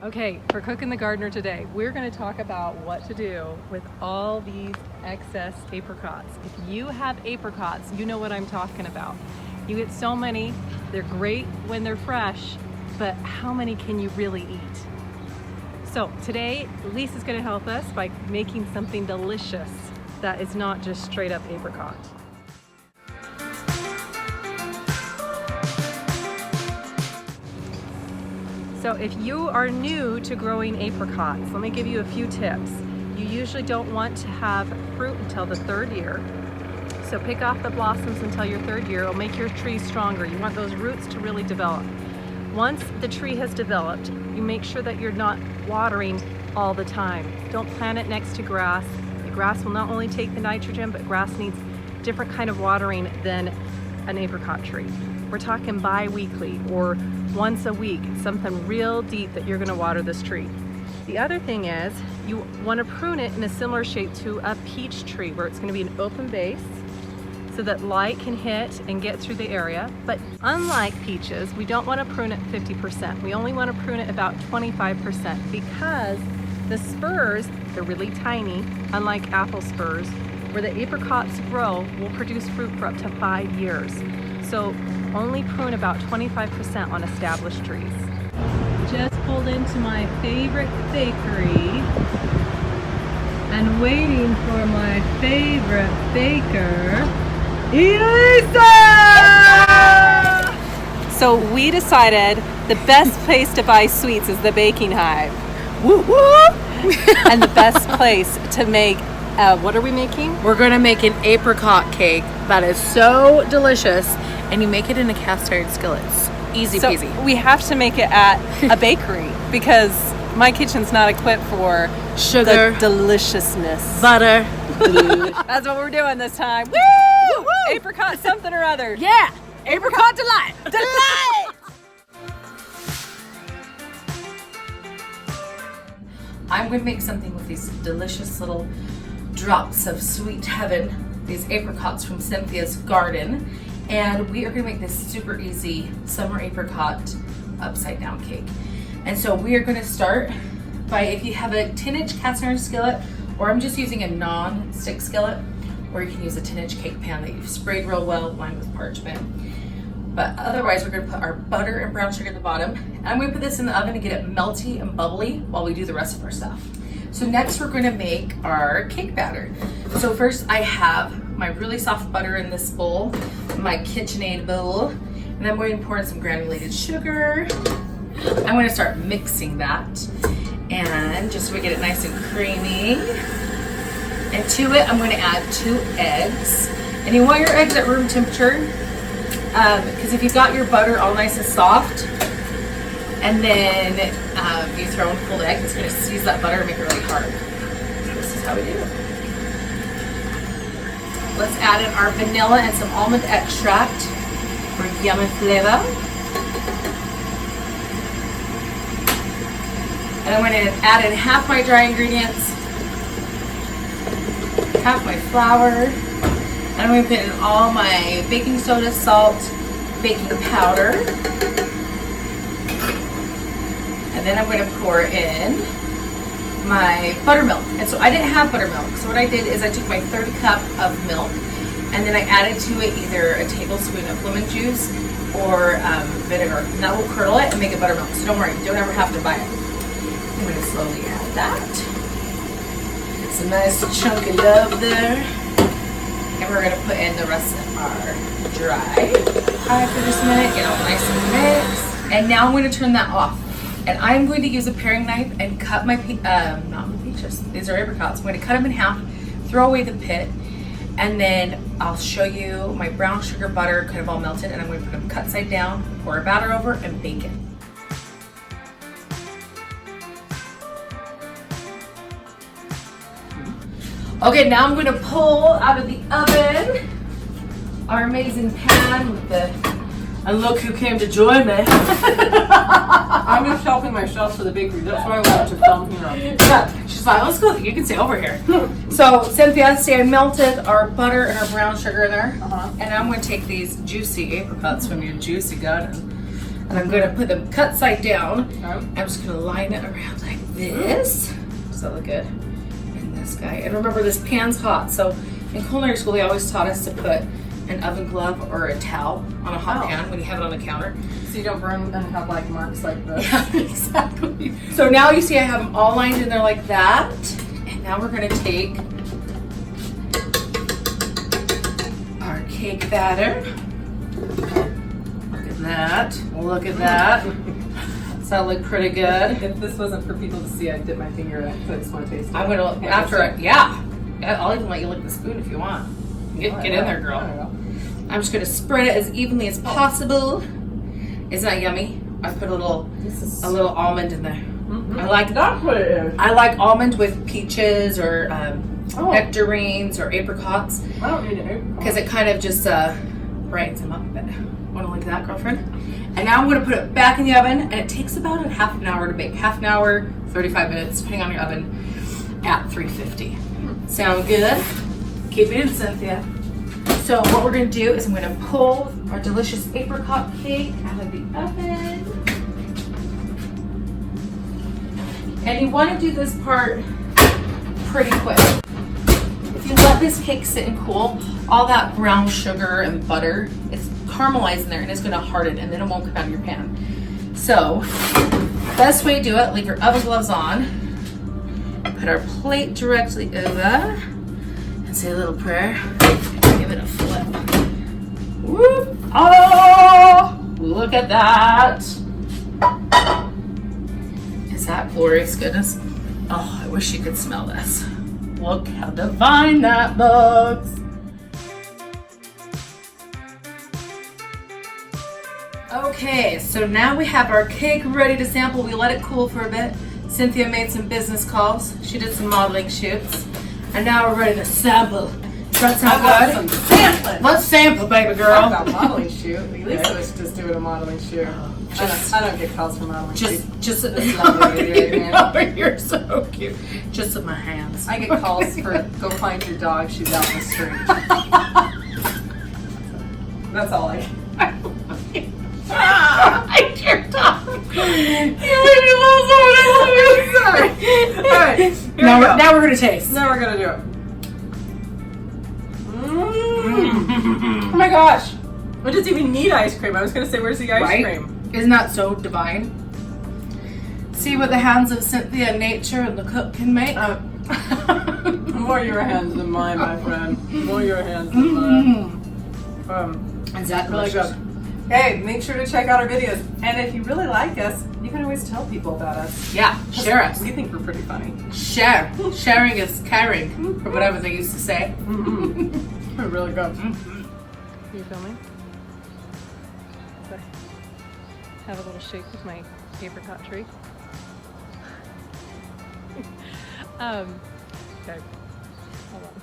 Okay, for Cooking the Gardener today, we're going to talk about what to do with all these excess apricots. If you have apricots, you know what I'm talking about. You get so many, they're great when they're fresh, but how many can you really eat? So today, Lisa's going to help us by making something delicious that is not just straight up apricot. So if you are new to growing apricots, let me give you a few tips. You usually don't want to have fruit until the third year. So pick off the blossoms until your third year. It'll make your tree stronger. You want those roots to really develop. Once the tree has developed, you make sure that you're not watering all the time. Don't plant it next to grass. The grass will not only take the nitrogen, but grass needs different kind of watering than an apricot tree. We're talking bi-weekly or once a week, something real deep that you're gonna water this tree. The other thing is you wanna prune it in a similar shape to a peach tree where it's gonna be an open base so that light can hit and get through the area. But unlike peaches, we don't wanna prune it 50%. We only wanna prune it about 25% because the spurs, they're really tiny, unlike apple spurs. Where the apricots grow will produce fruit for up to 5 years. So only prune about 25% on established trees. Just pulled into my favorite bakery and waiting for my favorite baker, Elisa! So we decided the best place to buy sweets is the baking hive. Woo woo! And the best place to make what are we making? We're gonna make an apricot cake that is so delicious, and you make it in a cast iron skillet. It's easy peasy. So we have to make it at a bakery because my kitchen's not equipped for Sugar, the deliciousness. butter. That's what we're doing this time. Woo! Woo! Apricot something or other. Yeah, apricot delight. Delight! I'm gonna make something with these delicious little drops of sweet heaven, these apricots from Cynthia's garden, and we are gonna make this super easy summer apricot upside down cake. And so we are gonna start by, if you have a 10-inch cast iron skillet, or I'm just using a non-stick skillet, or you can use a 10-inch cake pan that you've sprayed real well, lined with parchment. But otherwise, we're gonna put our butter and brown sugar at the bottom, and I'm gonna put this in the oven to get it melty and bubbly while we do the rest of our stuff. So next we're gonna make our cake batter. So first I have my really soft butter in this bowl, my KitchenAid bowl, and I'm going to pour in some granulated sugar. I'm gonna start mixing that, and just so we get it nice and creamy. And to it, I'm gonna add 2 eggs. And you want your eggs at room temperature, because if you've got your butter all nice and soft, and then you throw in cold egg, it's going to seize that butter and make it really hard. So this is how we do it. Let's add in our vanilla and some almond extract for yummy flavor. And I'm going to add in half my dry ingredients, half my flour, and I'm going to put in all my baking soda, salt, baking powder. And then I'm going to pour in my buttermilk. And so I didn't have buttermilk. So what I did is I took my 1/3 cup of milk, and then I added to it either a tablespoon of lemon juice or vinegar. And that will curdle it and make it buttermilk. So don't worry, you don't ever have to buy it. I'm going to slowly add that. It's a nice chunk of love there. And we're going to put in the rest of our dry pie for just a minute, get all nice and mixed. And now I'm going to turn that off. And I'm going to use a paring knife and cut my, not the peaches, these are apricots. I'm going to cut them in half, throw away the pit, and then I'll show you my brown sugar butter kind of all melted, and I'm going to put them cut side down, pour a batter over, and bake it. Okay, now I'm going to pull out of the oven our amazing pan with the, and look who came to join me. I'm just helping myself for the bakery. That's why I wanted to film here. Yeah, she's like, let's go. You can stay over here. So, Cynthia, see, I melted our butter and our brown sugar in there. And I'm going to take these juicy apricots from your juicy garden. And I'm gonna put them cut side down. Okay. I'm just gonna line it around like this. Does that look good? And this guy. And remember, this pan's hot. So in culinary school, they always taught us to put an oven glove or a towel on a hot pan when you have it on the counter. So you don't burn and have like marks like this. Yeah, exactly. So now you see I have them all lined in there like that. And now we're gonna take our cake batter. Look at that. Look at that. Does that look pretty good? If this wasn't for people to see, I'd dip my finger in it because I just want to taste it. I'm gonna, after it, yeah. I'll even let you lick the spoon if you want. Get in there, girl. I'm just gonna spread it as evenly as possible. Isn't that yummy? I put a little almond in there. Mm-hmm. I like That's what it is. I like almond with peaches or nectarines or apricots I don't need an apricot. because it kind of just brightens them up a bit. Want to look at that, girlfriend? And now I'm going to put it back in the oven, and it takes about a half an hour to bake. Half an hour, 35 minutes, depending on your oven, at 350. Sound good? Keep it in, Cynthia. So what we're going to do is I'm going to pull our delicious apricot cake out of the oven. And you want to do this part pretty quick. If you let this cake sit and cool, all that brown sugar and butter is caramelized in there and it's going to harden and then it won't come out of your pan. So, best way to do it, leave your oven gloves on, put our plate directly over, and say a little prayer. Give it a flip. Whoop. Oh, look at that. Is that glorious goodness? Oh, I wish you could smell this. Look how divine that looks. Okay, so now we have our cake ready to sample. We let it cool for a bit. Cynthia made some business calls. She did some modeling shoots. And now we're ready to sample. Does that sound good? Sampling. Let's sample, baby girl. Talk about modeling shoot. Elisa was just doing a modeling shoot. I don't get calls for modeling shoots. Just This lovely lady right here. you're so cute. Just with my hands. I get calls for go find your dog. She's out in the street. That's all I get. I jerked off. You made me lose all Sorry. All right. Now we're gonna taste. Now we're gonna do it. Oh my gosh! We doesn't even need ice cream. I was gonna say, where's the ice cream? Isn't that so divine? See what the hands of Cynthia and nature and the cook can make. More your hands than mine, my friend. More your hands than mine. Is that Really delicious? good. Hey, make sure to check out our videos. And if you really like us, you can always tell people about us. Yeah, share us. We think we're pretty funny. Share. Sharing is caring, or whatever they used to say. We're really good. Mm-hmm. You filming? Have a little shake with my apricot tree. Okay, hold on.